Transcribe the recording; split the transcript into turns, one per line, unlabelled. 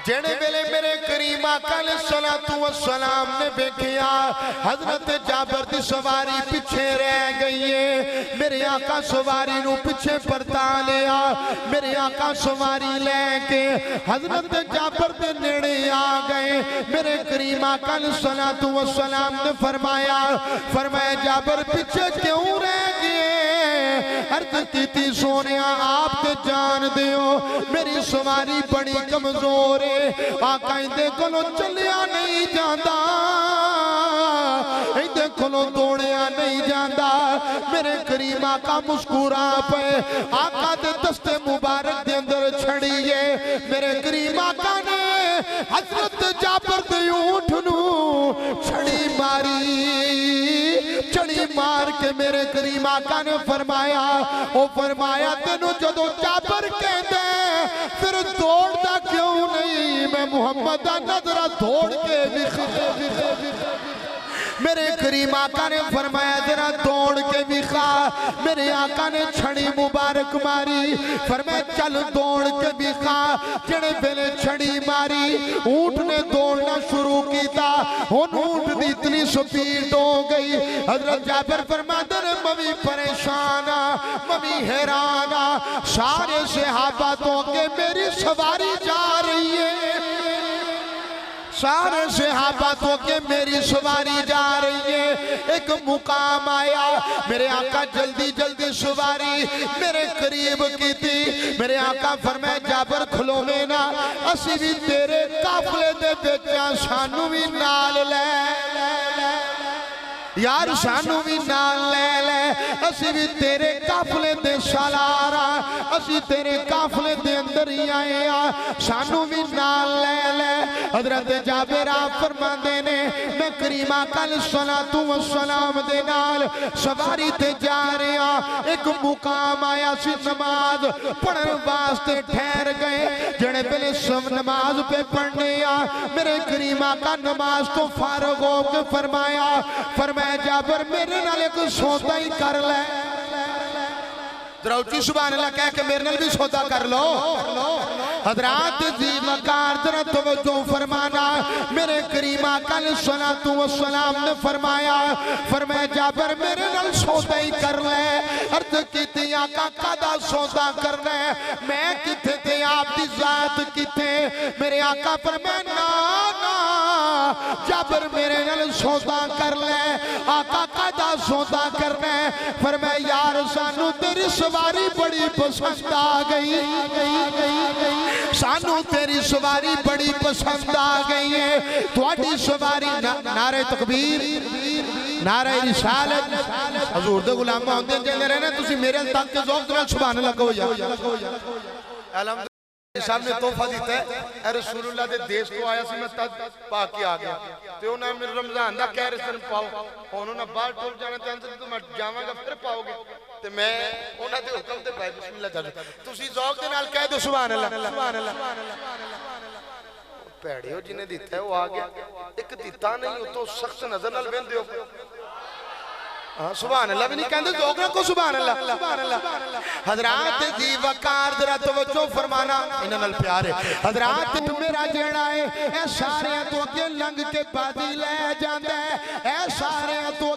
جڑے ویلے میرے کریم آقا علیہ السلام نے دیکھیا حضرت جابر دی سواری پیچھے رہ گئی ہے، میرے آقا سواری نو پیچھے پرتا لیا، میرے آقا سواری لے کے حضرت جابر دے نیڑے آ گئے۔ میرے کریم آقا علیہ السلام نے فرمایا جابر پیچھے کیوں رہ گئے؟ عرض کیتی سونیا آپ تے جان دیو میری سواری بڑی کمزور ہے، آقا اندے کلو چلیا نہیں جاندہ، اندے کلو دوڑیا نہیں جاندہ۔ میرے کریم آقا مسکورا پہ آقا دے دست مبارک دے اندر چھڑیے، میرے کریم آقا نے حضرت جابر دے اونٹ نو چھڑی مار کے میرے کریم آقا نے فرمایا تینو جدو جابر کہندے پھر دوڑ دا کیوں نہیں؟ میں محمد دا نظرہ دوڑ کے میرے کریم آقا نے فرمایا ذرا دوڑ کے بکھا، میرے آقا نے چھڑی مبارک ماری، فرمایا چل دوڑ کے بکھا، جڑے پہلے چھڑی ماری اونٹ نے دوڑنا شروع کیتا، اونٹ دی اتنی سپیڈ ہو گئی۔ حضرت جابر فرماتے ہیں ممی پریشانا ممی حیرانا، سارے صحابہ تو کہ میری سواری جا رہی ہے، سارے صحابہ تو کہ میری سواری جا رہی ہے۔ ایک مقام آیا، میرے آقا جلدی جلدی سواری میرے قریب کی تھی، میرے آقا فرمائے جابر کھلو میں نا اسی بھی تیرے قافلے دے بیچا سانو بھی نال لے یار، سانو بھی نال لے اسی بھی تیرے قافلے دے سالارا، اسی تیرے قافلے دے اندر ہی آئے سانو بھی نال لے۔ حضرت جابر آپ فرما دینے میں کریم آقا علیہ السلام دے نال سواری تے جا رہے ہیں، ایک مقام آیا سی نماز پڑھن واسطے ٹھہر گئے، جڑے پہلے سب نماز پہ پڑھنے میرے کریم آقا نماز تو فارغ ہو کے فرمایا جابر میرے نال ایک سودا ہی کر لے، دراؤچی سبحان اللہ کہہ کہ میرے نال بھی سودا کر لو۔ حضرات جی وقار ذرا توجہ فرمانا، میرے کریم آقا علیہ السلام نے فرمایا جابر میرے نال سودا ہی کر لے۔ عرض کیتی آقا قدا سودا کر لے، میں کتے تھے آپ دی ذات کتے؟ میرے آقا فرمایا نا جابر میرے نال سودا کر لے، آقا قدا سودا کر لے۔ فرمایا یار سانو تیری سواری بڑی پسند آ گئی، سانو تیری سواری بڑی پسند آ گئی ہے، تواڈی سواری نعرہ تکبیر نعرہ رسالت حضور دے غلام ہوندے جلے رہنے تسی میرے تک کے ذوق دے سبحان اللہ کہو یا الحمدللہ۔ صاحب نے تحفہ دیتا ہے اے رسول اللہ دے دیس کو آیا سی میں تد پاکی آ گیا تے انہوں نے رمضان دا کہہ رسن پاؤ، انہوں نے بار ٹول جانا تے انسان تو میں جاواں گا پھر پاؤ گے تے میں انہوں نے حکم تے پائے بسم اللہ جانا تسی ذوق دے نال کہہ دو سبحان اللہ۔ پیڑے ہو جنہیں دیتا ہے وہ آ گیا، ایک دیتا نہیں ہو تو سخت نظر نال بین دیو سبحان اللہ بھی نہیں کہندے ذوق کو سبحان اللہ۔ حضرات جی وقار ذرا توجہ فرمانا انہاں نال پیار ہے۔ حضرات میرا جیڑا ہے اے سارے تو اگے لنگ کے بازی لے جاندا ہے، اے سارے تو